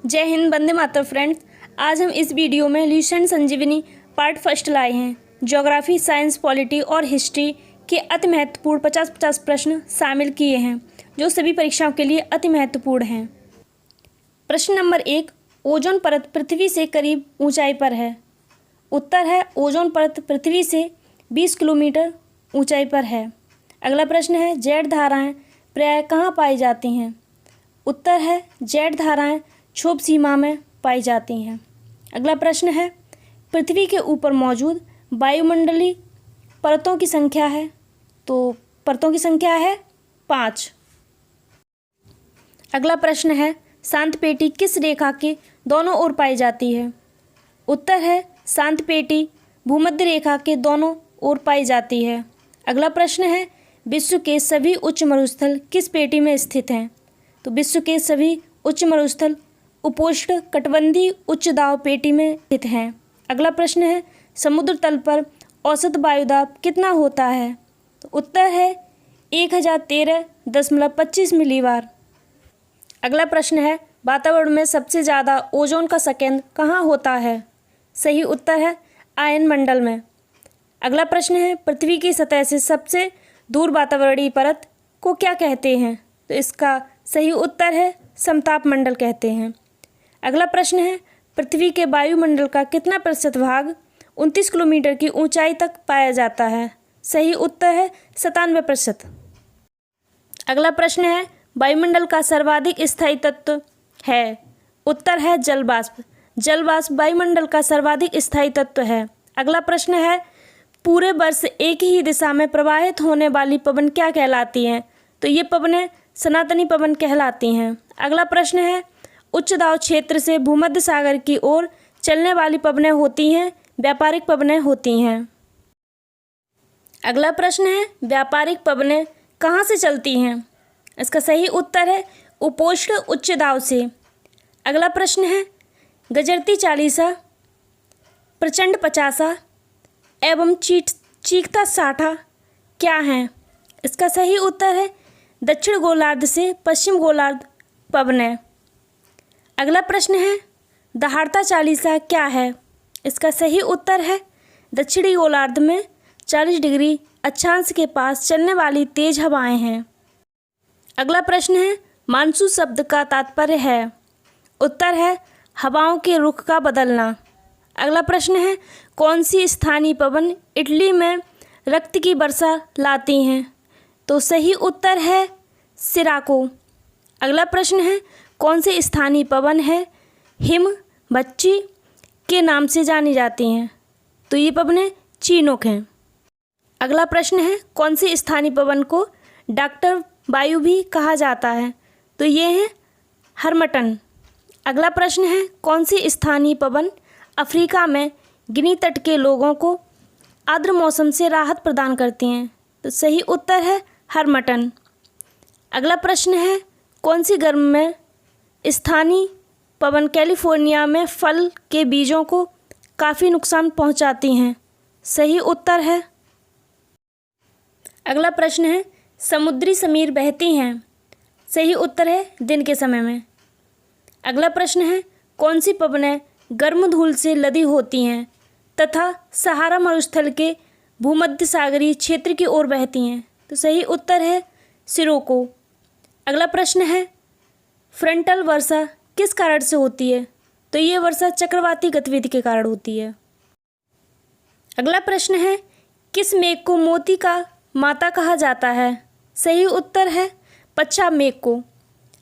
जय हिंद, वंदे मातरम फ्रेंड्स। आज हम इस वीडियो में ल्यूसेंट संजीवनी पार्ट फर्स्ट लाए हैं। ज्योग्राफी, साइंस, पॉलिटी और हिस्ट्री के अति महत्वपूर्ण 50-50 प्रश्न शामिल किए हैं जो सभी परीक्षाओं के लिए अति महत्वपूर्ण हैं। प्रश्न नंबर 1, ओजोन परत पृथ्वी से करीब ऊंचाई पर है। उत्तर है ओजोन परत पृथ्वी से 20 किलोमीटर ऊंचाई पर है। अगला प्रश्न है जेड धाराएं प्रायः कहाँ पाई जाती हैं। उत्तर है जेड धाराएं क्षोभ सीमा में पाई जाती हैं। अगला प्रश्न है पृथ्वी के ऊपर मौजूद वायुमंडलीय परतों की संख्या है, तो परतों की संख्या है 5। अगला प्रश्न है शांत पेटी किस रेखा के दोनों ओर पाई जाती है। उत्तर है शांत पेटी भूमध्य रेखा के दोनों ओर पाई जाती है। अगला प्रश्न है विश्व के सभी उच्च मरुस्थल किस पेटी में स्थित हैं। तो विश्व के सभी उच्च मरुस्थल उपोष्ण कटिबंधीय उच्च दाब पेटी में स्थित हैं। अगला प्रश्न है समुद्र तल पर औसत वायुदाब कितना होता है। तो उत्तर है 1013.25 मिलीबार। अगला प्रश्न है वातावरण में सबसे ज़्यादा ओजोन का संकेंद्र कहाँ होता है। सही उत्तर है आयन मंडल में। अगला प्रश्न है पृथ्वी की सतह से सबसे दूर वातावरणीय परत को क्या कहते हैं। तो इसका सही उत्तर है समताप मंडल कहते हैं। अगला प्रश्न है पृथ्वी के वायुमंडल का कितना प्रतिशत भाग 29 किलोमीटर की ऊंचाई तक पाया जाता है। सही उत्तर है 97%। अगला प्रश्न है वायुमंडल का सर्वाधिक स्थायी तत्व है। उत्तर है जल वाष्प। जल वाष्प वायुमंडल का सर्वाधिक स्थायी तत्व है। अगला प्रश्न है पूरे वर्ष एक ही दिशा में प्रवाहित होने वाली पवन क्या कहलाती हैं। तो ये पवनें सनातनी पवन कहलाती हैं। अगला प्रश्न है उच्च दाब क्षेत्र से भूमध्य सागर की ओर चलने वाली पवनें होती हैं, व्यापारिक पवनें होती हैं। अगला प्रश्न है व्यापारिक पवनें कहाँ से चलती हैं। इसका सही उत्तर है उपोष्ण उच्च दाब से। अगला प्रश्न है गजरती चालीसा, प्रचंड पचासा एवं चीखता साठा क्या हैं। इसका सही उत्तर है दक्षिण गोलार्ध से पश्चिम गोलार्ध पवनें। अगला प्रश्न है दहाड़ता चालीसा क्या है। इसका सही उत्तर है दक्षिणी गोलार्ध में 40 डिग्री अक्षांश के पास चलने वाली तेज हवाएं हैं। अगला प्रश्न है मानसून शब्द का तात्पर्य है। उत्तर है हवाओं के रुख का बदलना। अगला प्रश्न है कौन सी स्थानीय पवन इटली में रक्त की वर्षा लाती हैं। तो सही उत्तर है सिराको। अगला प्रश्न है कौन से स्थानीय पवन है हिम बच्ची के नाम से जानी जाती हैं। तो ये पवनें चीनोक हैं। अगला प्रश्न है कौन से स्थानीय पवन को डॉक्टर वायु भी कहा जाता है। तो ये है हर्मटन। अगला प्रश्न है कौन सी स्थानीय पवन अफ्रीका में गिनी तट के लोगों को आर्द्र मौसम से राहत प्रदान करती हैं। तो सही उत्तर है हर्मटन। अगला प्रश्न है कौन सी गर्म में स्थानीय पवन कैलिफोर्निया में फल के बीजों को काफ़ी नुकसान पहुंचाती हैं। सही उत्तर है। अगला प्रश्न है समुद्री समीर बहती हैं। सही उत्तर है दिन के समय में। अगला प्रश्न है कौन सी पवनें गर्म धूल से लदी होती हैं तथा सहारा मरुस्थल के भूमध्य सागरीय क्षेत्र की ओर बहती हैं। तो सही उत्तर है सिरोको। अगला प्रश्न है फ्रंटल वर्षा किस कारण से होती है। तो ये वर्षा चक्रवाती गतिविधि के कारण होती है। अगला प्रश्न है किस मेघ को मोती का माता कहा जाता है। सही उत्तर है पच्छा मेघ को।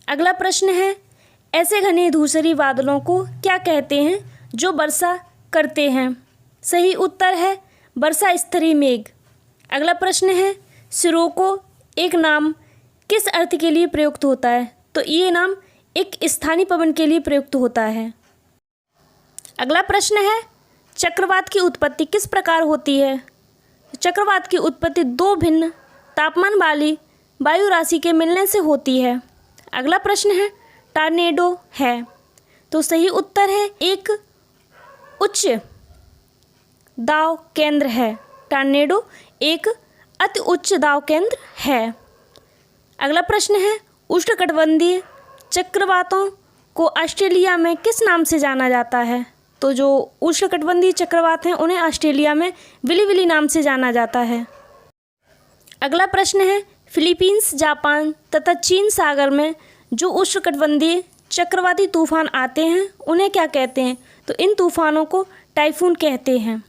अगला प्रश्न है ऐसे घने धूसरी बादलों को क्या कहते हैं जो वर्षा करते हैं। सही उत्तर है वर्षा स्तरीय मेघ। अगला प्रश्न है सिरोको एक नाम किस अर्थ के लिए प्रयुक्त होता है। तो ये नाम एक स्थानीय पवन के लिए प्रयुक्त होता है। अगला प्रश्न है चक्रवात की उत्पत्ति किस प्रकार होती है। चक्रवात की उत्पत्ति दो भिन्न तापमान वाली वायु राशि के मिलने से होती है। अगला प्रश्न है टॉर्नेडो है। तो सही उत्तर है एक उच्च दाब केंद्र है। टॉर्नेडो एक अति उच्च दाब केंद्र है। अगला प्रश्न है उष्णकटिबंधीय चक्रवातों को ऑस्ट्रेलिया में किस नाम से जाना जाता है? तो जो उष्णकटिबंधीय चक्रवात हैं उन्हें ऑस्ट्रेलिया में विली विली नाम से जाना जाता है। अगला प्रश्न है, फिलीपींस, जापान तथा चीन सागर में जो उष्णकटिबंधीय चक्रवाती तूफान आते हैं उन्हें क्या कहते हैं? तो इन तूफानों को टाइफून कहते हैं।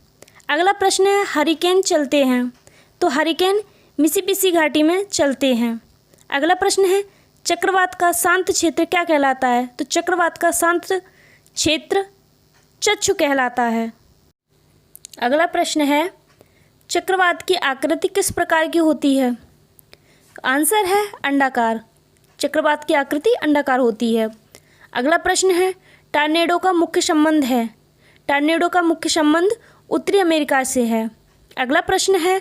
अगला प्रश्न है, हरिकेन चलते हैं, तो हरिकेन मिसिसिपी घाटी में चलते हैं। अगला प्रश्न है, चक्रवात का शांत क्षेत्र क्या कहलाता है? तो चक्रवात का शांत क्षेत्र चक्षु कहलाता है। अगला प्रश्न है, चक्रवात की आकृति किस प्रकार की होती है? आंसर है अंडाकार। चक्रवात की आकृति अंडाकार होती है। अगला प्रश्न है, टॉर्नेडो का मुख्य संबंध है। टॉर्नेडो का मुख्य संबंध उत्तरी अमेरिका से है। अगला प्रश्न है,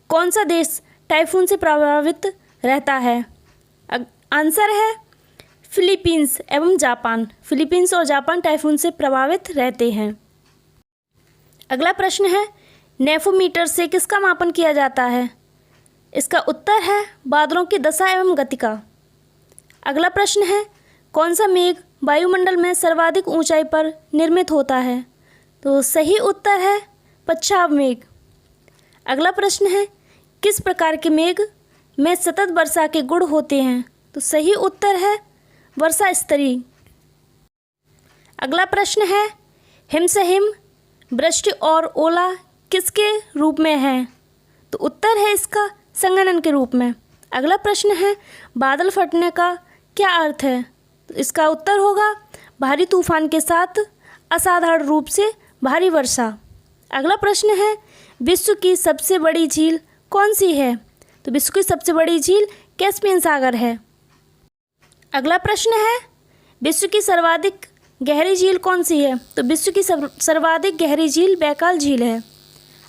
कौन सा देश टाइफून से प्रभावित रहता है? आंसर है फिलीपींस एवं जापान। फिलीपींस और जापान टाइफून से प्रभावित रहते हैं। अगला प्रश्न है, नेफोमीटर से किसका मापन किया जाता है? इसका उत्तर है बादलों की दशा एवं गति का। अगला प्रश्न है, कौन सा मेघ वायुमंडल में सर्वाधिक ऊंचाई पर निर्मित होता है? तो सही उत्तर है पच्छाव मेघ। अगला प्रश्न है, किस प्रकार के मेघ में सतत वर्षा के गुण होते हैं? तो सही उत्तर है वर्षा स्तरीय। अगला प्रश्न है, हिम से हिम, वृष्टि और ओला किसके रूप में है? तो उत्तर है इसका संघनन के रूप में। अगला प्रश्न है, बादल फटने का क्या अर्थ है? तो इसका उत्तर होगा भारी तूफान के साथ असाधारण रूप से भारी वर्षा। अगला प्रश्न है, विश्व की सबसे बड़ी झील कौन सी है? तो विश्व की सबसे बड़ी झील कैस्पियन सागर है। अगला प्रश्न है, विश्व की सर्वाधिक गहरी झील कौन सी है? तो विश्व की सर्वाधिक गहरी झील बैकाल झील है।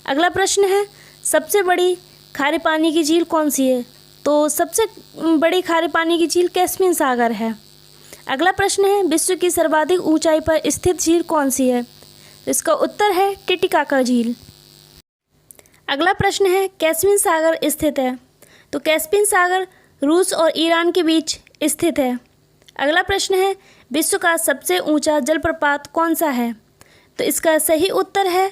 अगला प्रश्न है, सबसे बड़ी खारे पानी की झील कौन सी है? तो सबसे बड़ी खारे पानी की झील कैस्पियन सागर है। अगला प्रश्न है, विश्व की सर्वाधिक ऊंचाई पर स्थित झील कौन सी है? इसका उत्तर है टिटिकाका झील। अगला प्रश्न है, कैस्पियन सागर स्थित है, तो कैस्पियन सागर रूस और ईरान के बीच स्थित है। अगला प्रश्न है, विश्व का सबसे ऊंचा जलप्रपात कौन सा है? तो इसका सही उत्तर है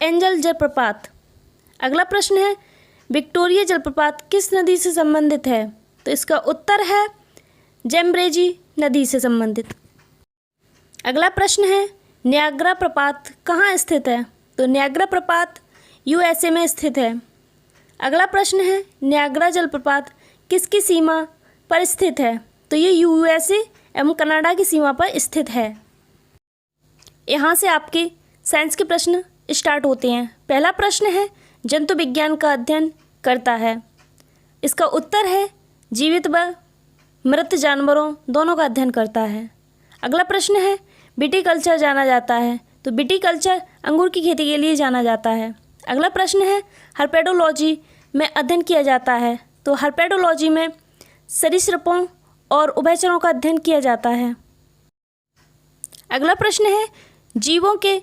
एंजल जलप्रपात। अगला प्रश्न है, विक्टोरिया जलप्रपात किस नदी से संबंधित है? तो इसका उत्तर है जेम्ब्रेजी नदी से संबंधित। अगला प्रश्न है, नियाग्रा प्रपात कहाँ स्थित है? तो नियाग्रा प्रपात यूएसए में स्थित है। अगला प्रश्न है, नियाग्रा जलप्रपात किसकी सीमा पर स्थित है? तो ये यूएसए एवं कनाडा की सीमा पर स्थित है। यहाँ से आपके साइंस के प्रश्न स्टार्ट होते हैं। पहला प्रश्न है, जंतु विज्ञान का अध्ययन करता है। इसका उत्तर है जीवित व मृत जानवरों दोनों का अध्ययन करता है। अगला प्रश्न है, विटीकल्चर जाना जाता है, तो विटीकल्चर अंगूर की खेती के लिए जाना जाता है। अगला प्रश्न है, हर्पेडोलॉजी में अध्ययन किया जाता है, तो हर्पेडोलॉजी में सरीसृपों और उभयचरों का अध्ययन किया जाता है। अगला प्रश्न है, जीवों के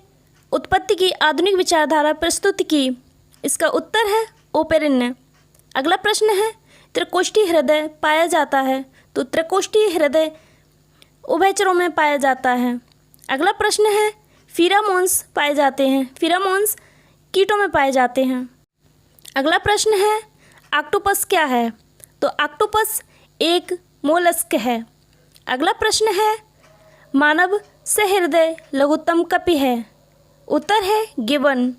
उत्पत्ति की आधुनिक विचारधारा प्रस्तुत की। इसका उत्तर है ओपेरिन। अगला प्रश्न है, त्रिकोष्ठी हृदय पाया जाता है, तो त्रिकोष्ठी हृदय उभयचरों में पाया जाता है। अगला प्रश्न है, फिरामोन्स पाए जाते हैं, फिरामोन्स कीटों में पाए जाते हैं। अगला प्रश्न है, ऑक्टोपस क्या है? तो ऑक्टोपस एक मोलस्क है। अगला प्रश्न है, मानव सहृदय लघुत्तम कपि है? उत्तर है गिबन।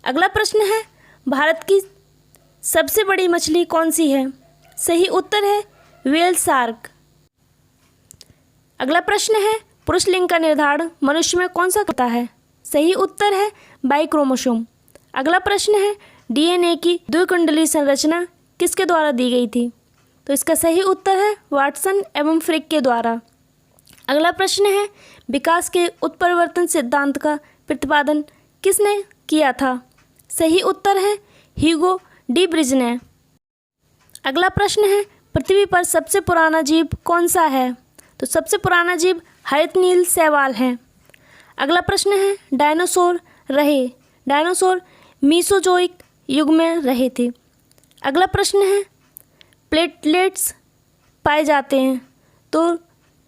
अगला प्रश्न है, भारत की सबसे बड़ी मछली कौन सी है? सही उत्तर है व्हेल शार्क। अगला प्रश्न है, पुरुष लिंग का निर्धारण मनुष्य में कौन सा करता है? सही उत्तर है बाई क्रोमोसोम। अगला प्रश्न है, डीएनए की द्विकुंडली संरचना किसके द्वारा दी गई थी? तो इसका सही उत्तर है वाटसन एवं फ्रिक के द्वारा। अगला प्रश्न है, विकास के उत्परिवर्तन सिद्धांत का प्रतिपादन किसने किया था? सही उत्तर है ह्यूगो डी ब्रिज ने। अगला प्रश्न है, पृथ्वी पर सबसे पुराना जीव कौन सा है? तो सबसे पुराना जीव हरित नील शैवाल है। अगला प्रश्न है, डायनासोर रहे, डायनासोर मीसोजोइक युग में रहे थे। अगला प्रश्न है, प्लेटलेट्स पाए जाते हैं, तो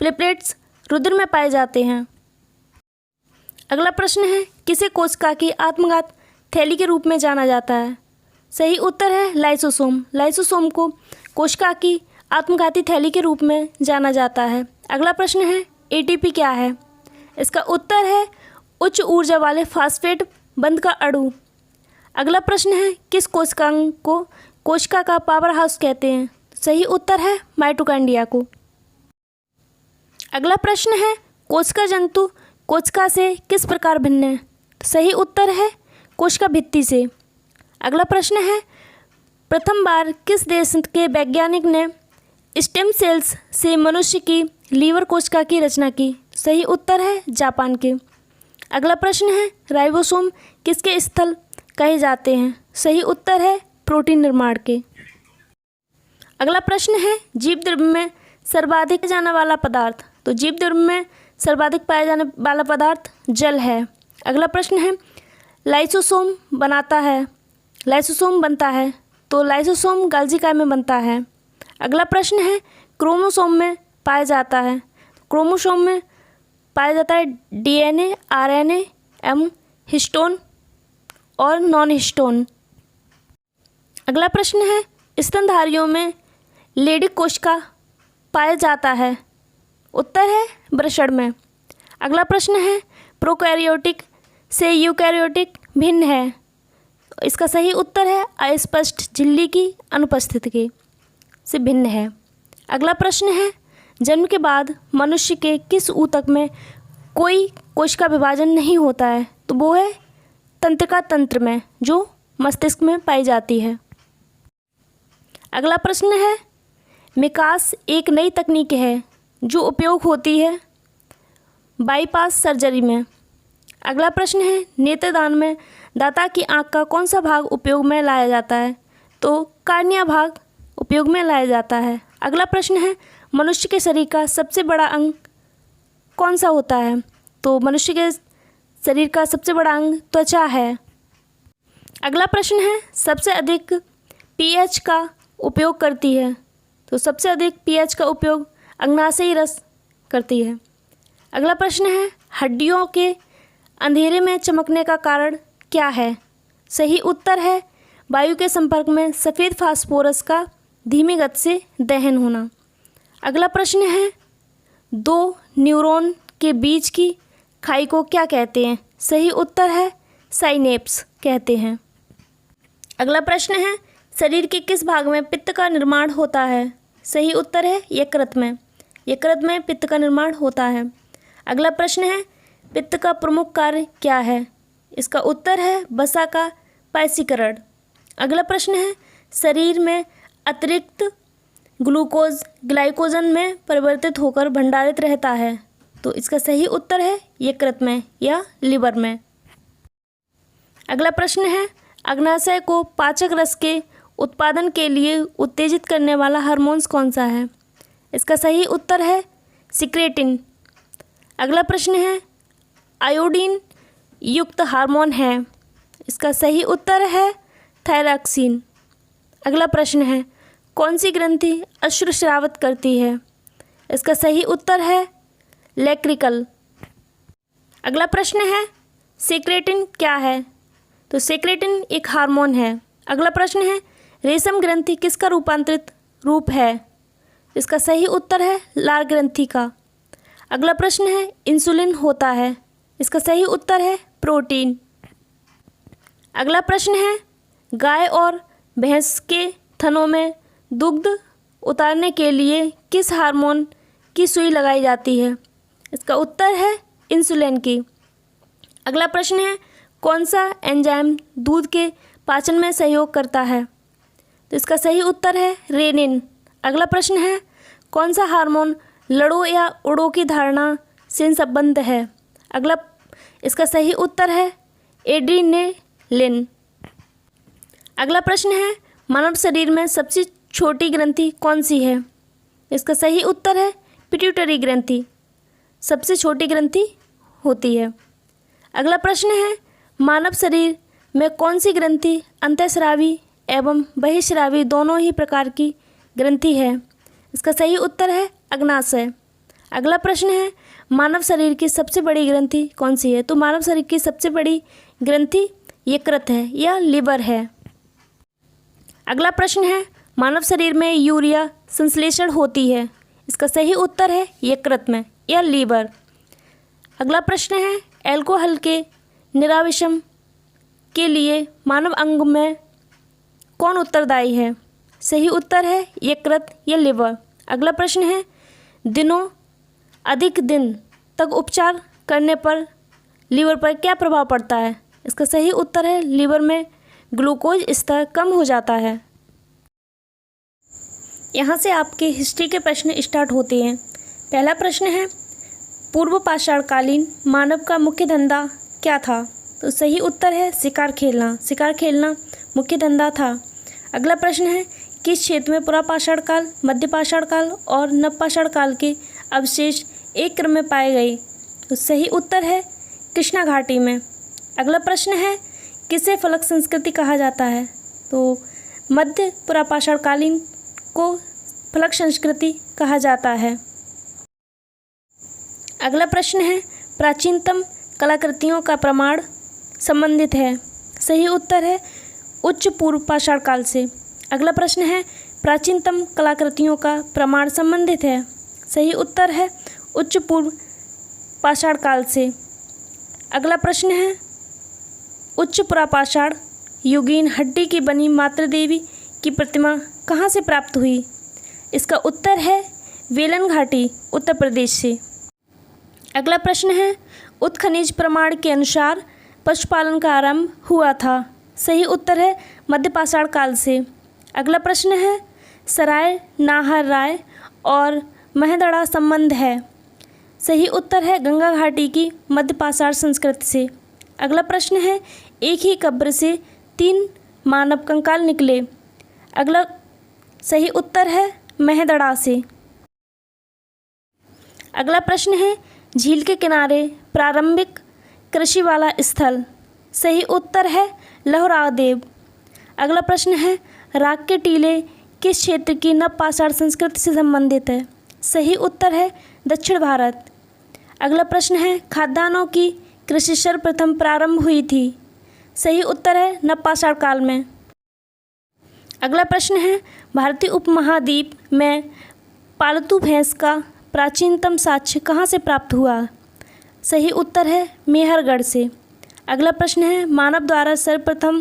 प्लेटलेट्स रुधिर में पाए जाते हैं। अगला प्रश्न है, किसे कोशिका की आत्मघात थैली के रूप में जाना जाता है? सही उत्तर है लाइसोसोम। लाइसोसोम को कोशिका की आत्मघाती थैली के रूप में जाना जाता है। अगला प्रश्न है, एटीपी क्या है? इसका उत्तर है उच्च ऊर्जा वाले फास्फेट बंध का अणु। अगला प्रश्न है, किस कोशिकांग को कोशिका का पावर हाउस कहते हैं? सही उत्तर है माइटोकॉन्ड्रिया को। अगला प्रश्न है, कोशिका जंतु कोशिका से किस प्रकार भिन्न है? सही उत्तर है कोशिका भित्ति से। अगला प्रश्न है, प्रथम बार किस देश के वैज्ञानिक ने स्टेम सेल्स से मनुष्य की लीवर कोशिका की रचना की? सही उत्तर है जापान के। अगला प्रश्न है, राइबोसोम किसके स्थल कहे जाते हैं? सही उत्तर है प्रोटीन निर्माण के। अगला प्रश्न है, जीव द्रव्य में सर्वाधिक जाने वाला पदार्थ? तो जीव द्रव्य में सर्वाधिक पाया जाने वाला पदार्थ जल है। अगला प्रश्न है, लाइसोसोम बनता है तो लाइसोसोम गाल्जी काय में बनता है। अगला प्रश्न है, क्रोमोसोम में पाया जाता है? क्रोमोसोम में पाया जाता है डीएनए, आरएनए, हिस्टोन और नॉन हिस्टोन। अगला प्रश्न है, स्तनधारियों में लेडिक कोशिका पाया जाता है? उत्तर है वृषण में। अगला प्रश्न है, प्रोकैरियोटिक से यूकैरियोटिक भिन्न है? इसका सही उत्तर है अस्पष्ट झिल्ली की अनुपस्थिति से भिन्न है। अगला प्रश्न है, जन्म के बाद मनुष्य के किस ऊतक में कोई कोशिका विभाजन नहीं होता है? तो वो है तंत्रिका तंत्र में, जो मस्तिष्क में पाई जाती है। अगला प्रश्न है, मिकास एक नई तकनीक है जो उपयोग होती है बाईपास सर्जरी में। अगला प्रश्न है, नेत्रदान में दाता की आंख का कौन सा भाग उपयोग में लाया जाता है? तो कार्निया भाग उपयोग में लाया जाता है। अगला प्रश्न है, मनुष्य के शरीर का सबसे बड़ा अंग कौन सा होता है? तो मनुष्य के शरीर का सबसे बड़ा अंग त्वचा है। अगला प्रश्न है, सबसे अधिक पीएच का उपयोग करती है? तो सबसे अधिक पीएच का उपयोग अग्नाशयी रस करती है। अगला प्रश्न है, हड्डियों के अंधेरे में चमकने का कारण क्या है? सही उत्तर है वायु के संपर्क में सफ़ेद फास्फोरस का धीमी गति से दहन होना। अगला प्रश्न है, दो न्यूरॉन के बीच की खाई को क्या कहते हैं? सही उत्तर है साइनेप्स कहते हैं। अगला प्रश्न है, शरीर के किस भाग में पित्त का निर्माण होता है? सही उत्तर है यकृत में। यकृत में पित्त का निर्माण होता है। अगला प्रश्न है, पित्त का प्रमुख कार्य क्या है? इसका उत्तर है वसा का पायसीकरण। अगला प्रश्न है, शरीर में अतिरिक्त ग्लूकोज ग्लाइकोजन में परिवर्तित होकर भंडारित रहता है? तो इसका सही उत्तर है यकृत में या लिवर में। अगला प्रश्न है, अग्नाशय को पाचक रस के उत्पादन के लिए उत्तेजित करने वाला हार्मोन्स कौन सा है? इसका सही उत्तर है सिक्रेटिन। अगला प्रश्न है, आयोडीन युक्त हार्मोन है? इसका सही उत्तर है थायरॉक्सिन। अगला प्रश्न है, कौन सी ग्रंथि अश्रुस्रावित करती है? इसका सही उत्तर है लेक्रिकल। अगला प्रश्न है, सेक्रेटिन क्या है? तो सेक्रेटिन एक हार्मोन है। अगला प्रश्न है, रेशम ग्रंथि किसका रूपांतरित रूप है? इसका सही उत्तर है लार ग्रंथि का। अगला प्रश्न है, इंसुलिन होता है? इसका सही उत्तर है प्रोटीन। अगला प्रश्न है, गाय और भैंस के थनों में दुग्ध उतारने के लिए किस हार्मोन की सुई लगाई जाती है? इसका उत्तर है इंसुलिन की। अगला प्रश्न है, कौन सा एंजाइम दूध के पाचन में सहयोग करता है? तो इसका सही उत्तर है रेनिन। अगला प्रश्न है, कौन सा हार्मोन लड़ो या उड़ो की धारणा से संबंध है? इसका सही उत्तर है एड्रीनेलिन। अगला प्रश्न है, मानव शरीर में सबसे छोटी ग्रंथि कौन सी है? इसका सही उत्तर है पिट्यूटरी ग्रंथि सबसे छोटी ग्रंथि होती है। अगला प्रश्न है, मानव शरीर में कौन सी ग्रंथि अंतःस्रावी एवं बहिःस्रावी दोनों ही प्रकार की ग्रंथि है? इसका सही उत्तर है अग्नाशय। अगला प्रश्न है, मानव शरीर की सबसे बड़ी ग्रंथि कौन सी है? तो मानव शरीर की सबसे बड़ी ग्रंथि यकृत है या लीवर है। अगला प्रश्न है, मानव शरीर में यूरिया संश्लेषण होती है। इसका सही उत्तर है यकृत में या लीवर। अगला प्रश्न है, अल्कोहल के निराविषम के लिए मानव अंग में कौन उत्तरदायी है? सही उत्तर है यकृत या लिवर। अगला प्रश्न है, अधिक दिन तक उपचार करने पर लीवर पर क्या प्रभाव पड़ता है? इसका सही उत्तर है लीवर में ग्लूकोज स्तर कम हो जाता है। यहाँ से आपके हिस्ट्री के प्रश्न स्टार्ट होते हैं। पहला प्रश्न है, पूर्व पाषाणकालीन मानव का मुख्य धंधा क्या था? तो सही उत्तर है शिकार खेलना। शिकार खेलना मुख्य धंधा था। अगला प्रश्न है, किस क्षेत्र में पुरापाषाण काल, मध्य पाषाण काल और नवपाषाण काल के अवशेष एक क्रम में पाए गए? तो सही उत्तर है कृष्णा घाटी में। अगला प्रश्न है, किसे फलक संस्कृति कहा जाता है? तो मध्य पुरापाषाण कालीन को फलक संस्कृति कहा जाता है। अगला प्रश्न है, प्राचीनतम कलाकृतियों का प्रमाण संबंधित है। सही उत्तर है उच्च पूर्व पाषाण काल से। अगला प्रश्न है, प्राचीनतम कलाकृतियों का प्रमाण संबंधित है। सही उत्तर है उच्च पूर्व पाषाण काल से। अगला प्रश्न है, उच्च पुरापाषाण युगीन हड्डी की बनी मातृ देवी की प्रतिमा कहाँ से प्राप्त हुई? इसका उत्तर है वेलन घाटी, उत्तर प्रदेश से। अगला प्रश्न है, उत्खनिज प्रमाण के अनुसार पशुपालन का आरंभ हुआ था। सही उत्तर है मध्य पाषाण काल से। अगला प्रश्न है, सराय नाहर राय और महदड़ा संबंध है। सही उत्तर है गंगा घाटी की मध्य पाषाण संस्कृति से। अगला प्रश्न है, एक ही कब्र से 3 मानव कंकाल निकले। अगला सही उत्तर है महदड़ा से। अगला प्रश्न है, झील के किनारे प्रारंभिक कृषि वाला स्थल। सही उत्तर है लहरादेव। अगला प्रश्न है, राग के टीले किस क्षेत्र की नवपाषाण संस्कृति से संबंधित है? सही उत्तर है दक्षिण भारत। अगला प्रश्न है, खाद्यान्नों की कृषि सर्वप्रथम प्रारंभ हुई थी। सही उत्तर है नवपाषाण काल में। अगला प्रश्न है, भारतीय उपमहाद्वीप में पालतू भैंस का प्राचीनतम साक्ष्य कहाँ से प्राप्त हुआ? सही उत्तर है मेहरगढ़ से। अगला प्रश्न है, मानव द्वारा सर्वप्रथम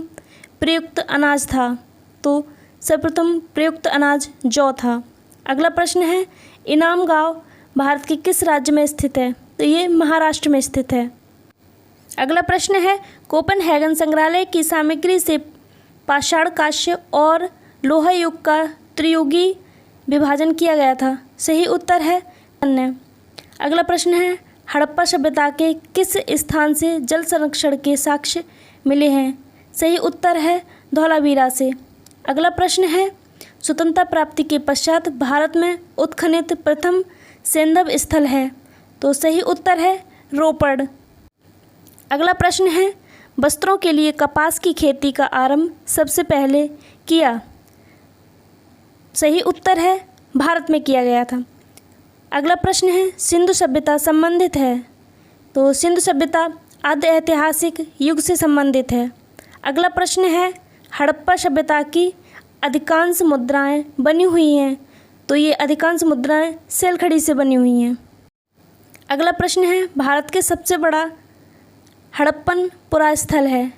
प्रयुक्त अनाज था। तो सर्वप्रथम प्रयुक्त अनाज जौ था। अगला प्रश्न है, इनाम गांव भारत के किस राज्य में स्थित है? तो ये महाराष्ट्र में स्थित है। अगला प्रश्न है, कोपेनहेगन संग्रहालय की सामग्री से पाषाण, कांस्य और लोहा युग का त्रियुगी विभाजन किया गया था। सही उत्तर है अन्य। अगला प्रश्न है, हड़प्पा सभ्यता के किस स्थान से जल संरक्षण के साक्ष्य मिले हैं? सही उत्तर है धौलावीरा से। अगला प्रश्न है, स्वतंत्रता प्राप्ति के पश्चात भारत में उत्खनित प्रथम सैंधव स्थल है। तो सही उत्तर है रोपड़। अगला प्रश्न है, वस्त्रों के लिए कपास की खेती का आरंभ सबसे पहले किया। सही उत्तर है भारत में किया गया था। अगला प्रश्न है, सिंधु सभ्यता संबंधित है। तो सिंधु सभ्यता आद्य ऐतिहासिक युग से संबंधित है। अगला प्रश्न है, हड़प्पा सभ्यता की अधिकांश मुद्राएं बनी हुई हैं। तो ये अधिकांश मुद्राएं सेलखड़ी से बनी हुई हैं। अगला प्रश्न है, भारत के सबसे बड़ा हड़प्पन पुरास्थल है।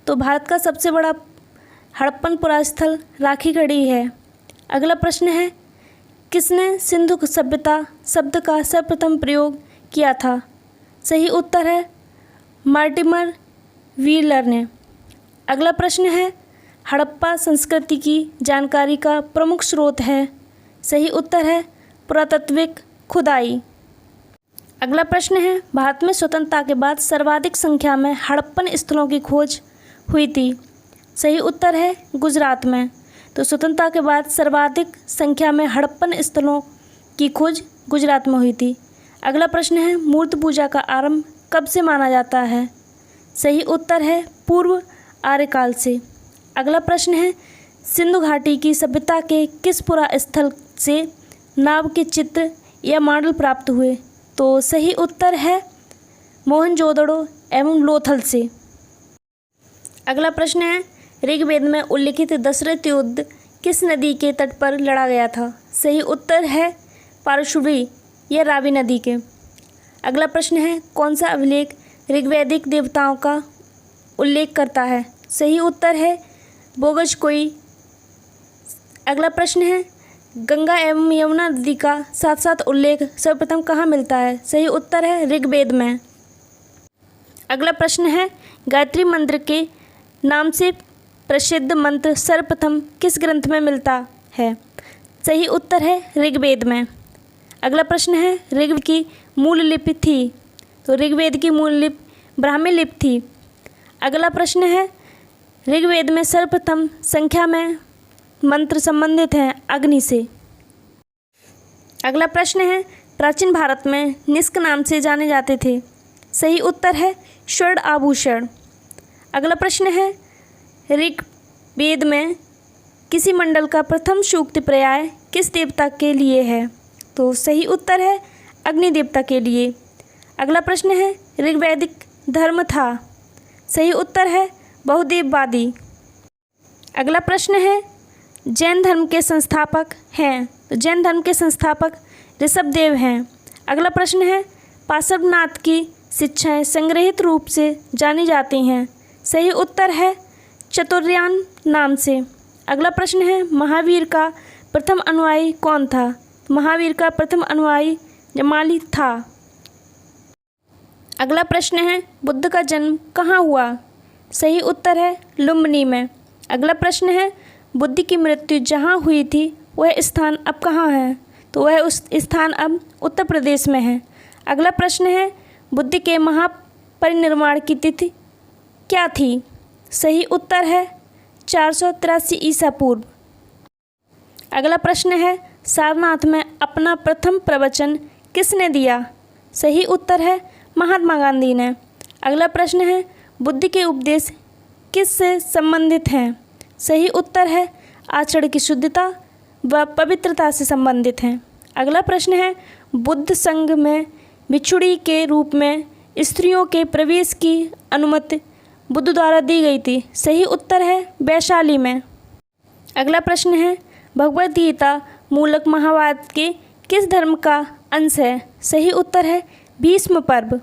तो भारत का सबसे बड़ा हड़प्पन पुरास्थल राखीगढ़ी है। अगला प्रश्न है, किसने सिंधु सभ्यता शब्द का सर्वप्रथम प्रयोग किया था? सही उत्तर है मार्टिमर व्हीलर ने। अगला प्रश्न है, हड़प्पा संस्कृति की जानकारी का प्रमुख स्रोत है। सही उत्तर है पुरातात्विक खुदाई। अगला प्रश्न है, भारत में स्वतंत्रता के बाद सर्वाधिक संख्या में हड़प्पन स्थलों की खोज हुई थी। सही उत्तर है गुजरात में। तो स्वतंत्रता के बाद सर्वाधिक संख्या में हड़प्पन स्थलों की खोज गुजरात में हुई थी। अगला प्रश्न है, मूर्त पूजा का आरंभ कब से माना जाता है? सही उत्तर है पूर्व आर्यकाल से। अगला प्रश्न है, सिंधु घाटी की सभ्यता के किस पुरा स्थल से नाव के चित्र या मॉडल प्राप्त हुए? तो सही उत्तर है मोहनजोदड़ो एवं लोथल से। अगला प्रश्न है, ऋग्वेद में उल्लिखित दशरथ युद्ध किस नदी के तट पर लड़ा गया था? सही उत्तर है पारशुरी या रावी नदी के। अगला प्रश्न है, कौन सा अभिलेख ऋग्वैदिक देवताओं का उल्लेख करता है? सही उत्तर है बोगजकोई। अगला प्रश्न है, गंगा एवं यमुना नदी का साथ साथ उल्लेख सर्वप्रथम कहाँ मिलता है? सही उत्तर है ऋग्वेद में। अगला प्रश्न है, गायत्री मंत्र के नाम से प्रसिद्ध मंत्र सर्वप्रथम किस ग्रंथ में मिलता है? सही उत्तर है ऋग्वेद में। अगला प्रश्न है, ऋग्वेद की मूल लिपि थी? तो ऋग्वेद की मूल लिपि ब्राह्मी लिपि थी। अगला प्रश्न है, ऋग्वेद में सर्वप्रथम संख्या में मंत्र संबंधित हैं अग्नि से। अगला प्रश्न है, प्राचीन भारत में निष्क नाम से जाने जाते थे? सही उत्तर है स्वर्ण आभूषण। अगला प्रश्न है, ऋग्वेद में किसी मंडल का प्रथम सूक्त पर्याय किस देवता के लिए है? तो सही उत्तर है अग्नि देवता के लिए। अगला प्रश्न है, ऋग्वैदिक धर्म था? सही उत्तर है बहुदेववादी। अगला प्रश्न है, जैन धर्म के संस्थापक हैं? तो जैन धर्म के संस्थापक ऋषभदेव हैं। अगला प्रश्न है, पार्श्वनाथ की शिक्षाएं संग्रहित रूप से जानी जाती हैं? सही उत्तर है चतुर्यान नाम से। अगला प्रश्न है, महावीर का प्रथम अनुयायी कौन था? महावीर का प्रथम अनुयायी जमाली था। अगला प्रश्न है, बुद्ध का जन्म कहाँ हुआ? सही उत्तर है लुम्बिनी में। अगला प्रश्न है, बुद्ध की मृत्यु जहाँ हुई थी वह स्थान अब कहाँ है? तो वह उस स्थान अब उत्तर प्रदेश में है। अगला प्रश्न है, बुद्ध के महापरिनिर्वाण की तिथि क्या थी? सही उत्तर है 483 ईसा पूर्व। अगला प्रश्न है, सारनाथ में अपना प्रथम प्रवचन किसने दिया? सही उत्तर है महात्मा गांधी ने। अगला प्रश्न है, बुद्ध के उपदेश किससे संबंधित हैं? सही उत्तर है आचरण की शुद्धता व पवित्रता से संबंधित हैं। अगला प्रश्न है, बुद्ध संघ में भिक्षुणी के रूप में स्त्रियों के प्रवेश की अनुमति बुद्ध द्वारा दी गई थी? सही उत्तर है वैशाली में। अगला प्रश्न है, भगवद गीता मूलक महाभारत के किस धर्म का अंश है? सही उत्तर है भीष्म पर्व।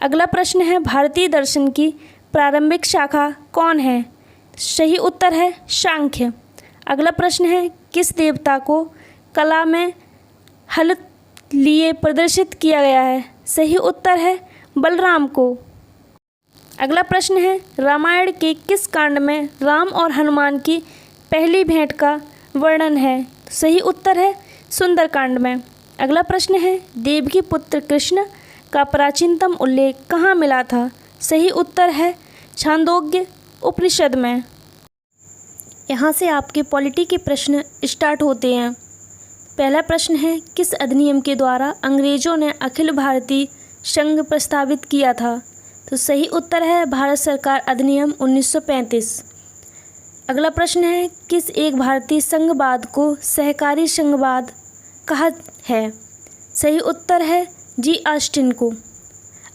अगला प्रश्न है, भारतीय दर्शन की प्रारंभिक शाखा कौन है? सही उत्तर है सांख्य। अगला प्रश्न है, किस देवता को कला में हल लिए प्रदर्शित किया गया है? सही उत्तर है बलराम को। अगला प्रश्न है, रामायण के किस कांड में राम और हनुमान की पहली भेंट का वर्णन है? सही उत्तर है सुंदरकांड में। अगला प्रश्न है, देवकी पुत्र कृष्ण का प्राचीनतम उल्लेख कहाँ मिला था? सही उत्तर है छांदोग्य उपनिषद में। यहाँ से आपके पॉलिटी के प्रश्न स्टार्ट होते हैं। पहला प्रश्न है, किस अधिनियम के द्वारा अंग्रेजों ने अखिल भारतीय संघ प्रस्तावित किया था? तो सही उत्तर है भारत सरकार अधिनियम 1935। अगला प्रश्न है, किस एक भारतीय संघवाद को सहकारी संघवाद कहा है? सही उत्तर है जी ऑस्टिन को।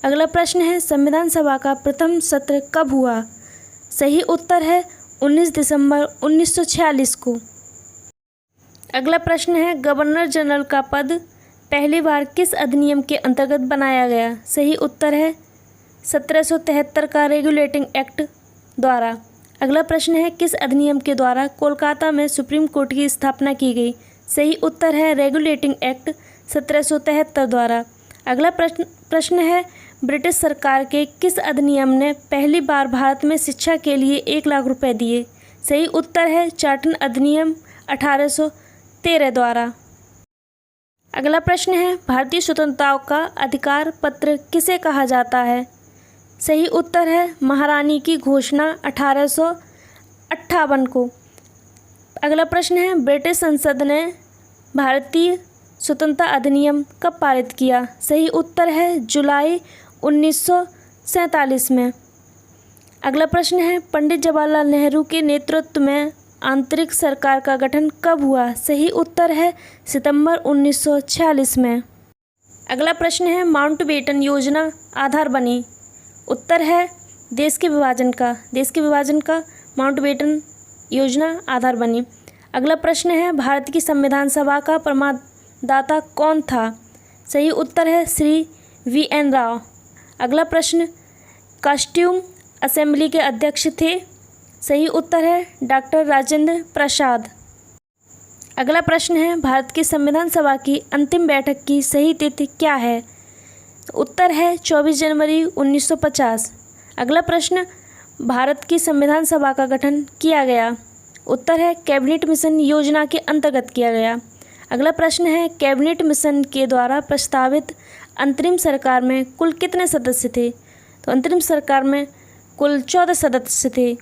अगला प्रश्न है, संविधान सभा का प्रथम सत्र कब हुआ? सही उत्तर है 19 दिसंबर 1946 को। अगला प्रश्न है, गवर्नर जनरल का पद पहली बार किस अधिनियम के अंतर्गत बनाया गया? सही उत्तर है 1773 का रेगुलेटिंग एक्ट द्वारा। अगला प्रश्न है, किस अधिनियम के द्वारा कोलकाता में सुप्रीम कोर्ट की स्थापना की गई? सही उत्तर है रेगुलेटिंग एक्ट 1773 द्वारा। अगला प्रश्न है, ब्रिटिश सरकार के किस अधिनियम ने पहली बार भारत में शिक्षा के लिए 1 लाख रुपए दिए? सही उत्तर है चार्टन अधिनियम 1813 द्वारा। अगला प्रश्न है, भारतीय स्वतंत्रताओं का अधिकार पत्र किसे कहा जाता है? सही उत्तर है महारानी की घोषणा 1858 को। अगला प्रश्न है, ब्रिटिश संसद ने भारतीय स्वतंत्रता अधिनियम कब पारित किया? सही उत्तर है जुलाई 1947 में। अगला प्रश्न है, पंडित जवाहरलाल नेहरू के नेतृत्व में आंतरिक सरकार का गठन कब हुआ? सही उत्तर है सितंबर 1946 में। अगला प्रश्न है माउंटबेटन योजना आधार बनी। उत्तर है देश के विभाजन का माउंटबेटन योजना आधार बनी। अगला प्रश्न है भारत की संविधान सभा का प्रमाणदाता कौन था? सही उत्तर है श्री VN राव। अगला प्रश्न कॉस्ट्यूम असेंबली के अध्यक्ष थे? सही उत्तर है डॉक्टर राजेंद्र प्रसाद। अगला प्रश्न है भारत की संविधान सभा की अंतिम बैठक की सही तिथि क्या है? उत्तर है 24 जनवरी 1950। अगला प्रश्न भारत की संविधान सभा का गठन किया गया? उत्तर है कैबिनेट मिशन योजना के अंतर्गत किया गया। अगला प्रश्न है कैबिनेट मिशन के द्वारा प्रस्तावित अंतरिम सरकार में कुल कितने सदस्य थे? तो अंतरिम सरकार में कुल 14 सदस्य थे।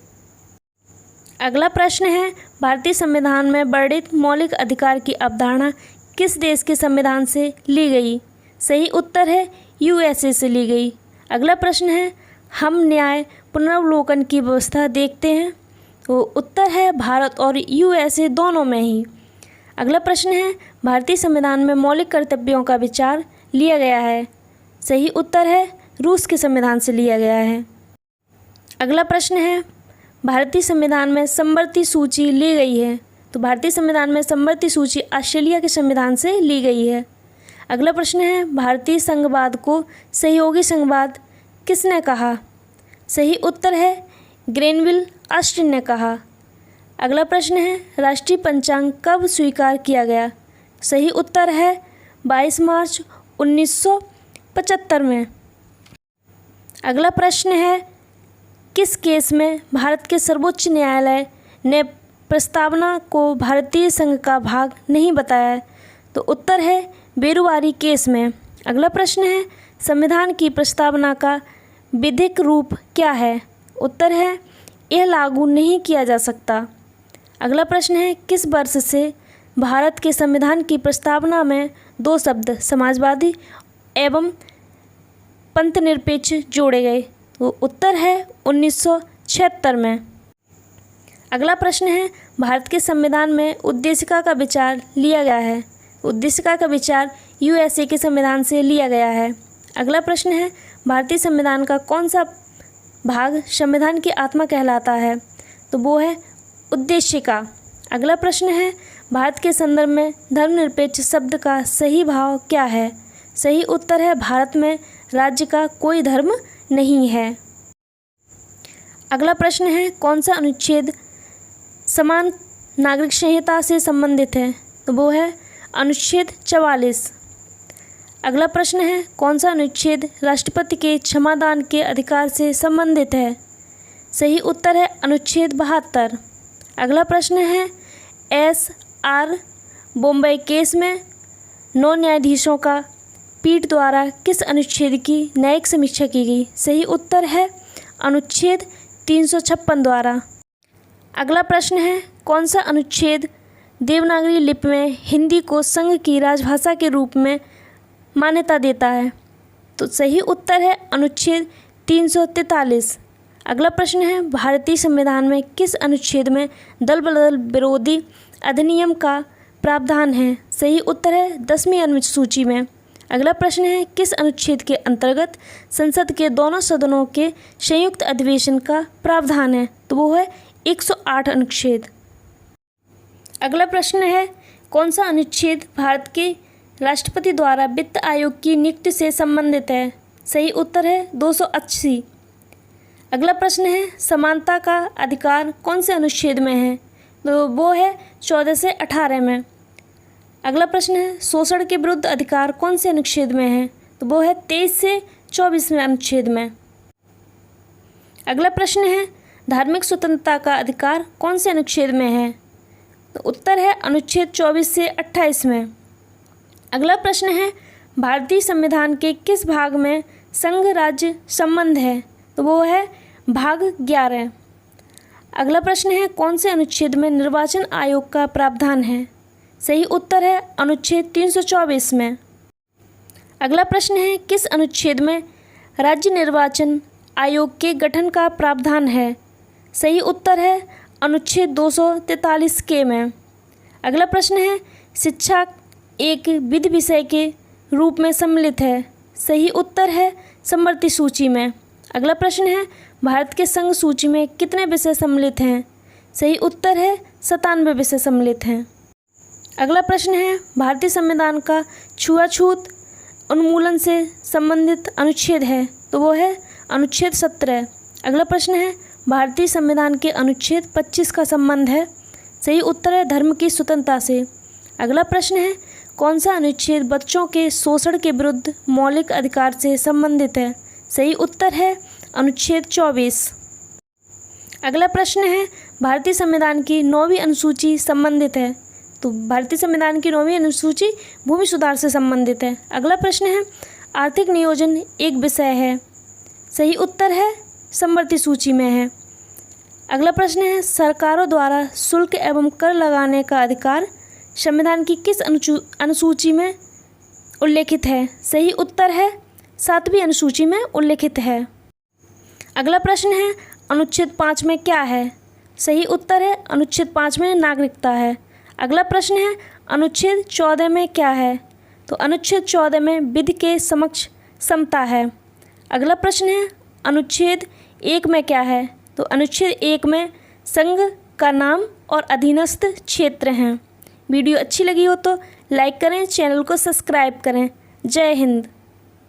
अगला प्रश्न है भारतीय संविधान में वर्णित मौलिक अधिकार की अवधारणा किस देश के संविधान से ली गई? सही उत्तर है USA से ली गई। अगला प्रश्न है हम न्याय पुनर्वलोकन की व्यवस्था देखते हैं? तो उत्तर है भारत और USA दोनों में ही। अगला प्रश्न है भारतीय संविधान में मौलिक कर्तव्यों का विचार लिया गया है? सही उत्तर है रूस के संविधान से लिया गया है। अगला प्रश्न है भारतीय संविधान में समवर्ती सूची ली गई है? तो भारतीय संविधान में समवर्ती सूची ऑस्ट्रेलिया के संविधान से ली गई है। अगला प्रश्न है भारतीय संघवाद को सहयोगी संघवाद किसने कहा? सही उत्तर है ग्रेनविल ऑस्टिन ने कहा। अगला प्रश्न है राष्ट्रीय पंचांग कब स्वीकार किया गया? सही उत्तर है 22 मार्च 1975 में। अगला प्रश्न है किस केस में भारत के सर्वोच्च न्यायालय ने प्रस्तावना को भारतीय संघ का भाग नहीं बताया? तो उत्तर है बेरुवारी केस में। अगला प्रश्न है संविधान की प्रस्तावना का विधिक रूप क्या है? उत्तर है यह लागू नहीं किया जा सकता। अगला प्रश्न है किस वर्ष से भारत के संविधान की प्रस्तावना में 2 शब्द समाजवादी एवं पंथनिरपेक्ष जोड़े गए? तो उत्तर है 1976 में। अगला प्रश्न है भारत के संविधान में उद्देशिका का विचार लिया गया है? उद्देशिका का विचार USA के संविधान से लिया गया है। अगला प्रश्न है भारतीय संविधान का कौन सा भाग संविधान की आत्मा कहलाता है? तो वो है उद्देशिका। अगला प्रश्न है भारत के संदर्भ में धर्मनिरपेक्ष शब्द का सही भाव क्या है? सही उत्तर है भारत में राज्य का कोई धर्म नहीं है। अगला प्रश्न है कौन सा अनुच्छेद समान नागरिक संहिता से संबंधित है? तो वो है अनुच्छेद 44। अगला प्रश्न है कौन सा अनुच्छेद राष्ट्रपति के क्षमादान के अधिकार से संबंधित है? सही उत्तर है अनुच्छेद 72। अगला प्रश्न है SR बॉम्बे केस में 9 न्यायाधीशों का पीठ द्वारा किस अनुच्छेद की न्यायिक समीक्षा की गई? सही उत्तर है अनुच्छेद 356 द्वारा। अगला प्रश्न है कौन सा अनुच्छेद देवनागरी लिपि में हिंदी को संघ की राजभाषा के रूप में मान्यता देता है? तो सही उत्तर है अनुच्छेद 343। अगला प्रश्न है भारतीय संविधान में किस अनुच्छेद में दल बदल विरोधी अधिनियम का प्रावधान है? सही उत्तर है 10वीं अनुसूची में। अगला प्रश्न है किस अनुच्छेद के अंतर्गत संसद के दोनों सदनों के संयुक्त अधिवेशन का प्रावधान है? तो वो है 108 अनुच्छेद। अगला प्रश्न है कौन सा अनुच्छेद भारत के राष्ट्रपति द्वारा वित्त आयोग की नियुक्ति से संबंधित है? सही उत्तर है 280। अगला प्रश्न है समानता का अधिकार कौन से अनुच्छेद में है? तो वो है 14 से 18 में। अगला प्रश्न है शोषण के विरुद्ध अधिकार कौन से अनुच्छेद में है? तो वो है 23 से 24वें अनुच्छेद में। अगला प्रश्न है धार्मिक स्वतंत्रता का अधिकार कौन से अनुच्छेद में है? तो उत्तर है अनुच्छेद 24 से 28 में। अगला प्रश्न है भारतीय संविधान के किस भाग में संघ राज्य संबंध है? तो वो है भाग 11। अगला प्रश्न है कौन से अनुच्छेद में निर्वाचन आयोग का प्रावधान है? सही उत्तर है अनुच्छेद 324 में। अगला प्रश्न है किस अनुच्छेद में राज्य निर्वाचन आयोग के गठन का प्रावधान है? सही उत्तर है अनुच्छेद 243 के में। अगला प्रश्न है शिक्षा एक विधि विषय के रूप में सम्मिलित है? सही उत्तर है समवर्ती सूची में। अगला प्रश्न है, भारत के संघ सूची में कितने विषय सम्मिलित हैं? सही उत्तर है 97 विषय सम्मिलित हैं। अगला प्रश्न है, भारतीय संविधान का छुआछूत उन्मूलन से संबंधित अनुच्छेद है? तो वो है अनुच्छेद 17। अगला प्रश्न है, भारतीय संविधान के अनुच्छेद 25 का संबंध है? सही उत्तर है धर्म की स्वतंत्रता से। अगला प्रश्न है, कौन सा अनुच्छेद बच्चों के शोषण के विरुद्ध मौलिक अधिकार से संबंधित है? सही उत्तर है अनुच्छेद 24। अगला प्रश्न है, भारतीय संविधान की 9वीं अनुसूची संबंधित है? तो भारतीय संविधान की 9वीं अनुसूची भूमि सुधार से संबंधित है। अगला प्रश्न है, आर्थिक नियोजन एक विषय है? सही उत्तर है समवर्ती सूची में है। अगला प्रश्न है, सरकारों द्वारा शुल्क एवं कर लगाने का अधिकार संविधान की किस अनुसूची में उल्लेखित है? सही उत्तर है 7वीं अनुसूची में उल्लेखित है। अगला प्रश्न है, अनुच्छेद 5 में क्या है? सही उत्तर है अनुच्छेद 5 में नागरिकता है। अगला प्रश्न है, अनुच्छेद 14 में क्या है? तो अनुच्छेद 14 में विधि के समक्ष समता है। अगला प्रश्न है, अनुच्छेद 1 में क्या है? तो अनुच्छेद 1 में संघ का नाम और अधीनस्थ क्षेत्र हैं। वीडियो अच्छी लगी हो तो लाइक करें, चैनल को सब्सक्राइब करें। जय हिंद।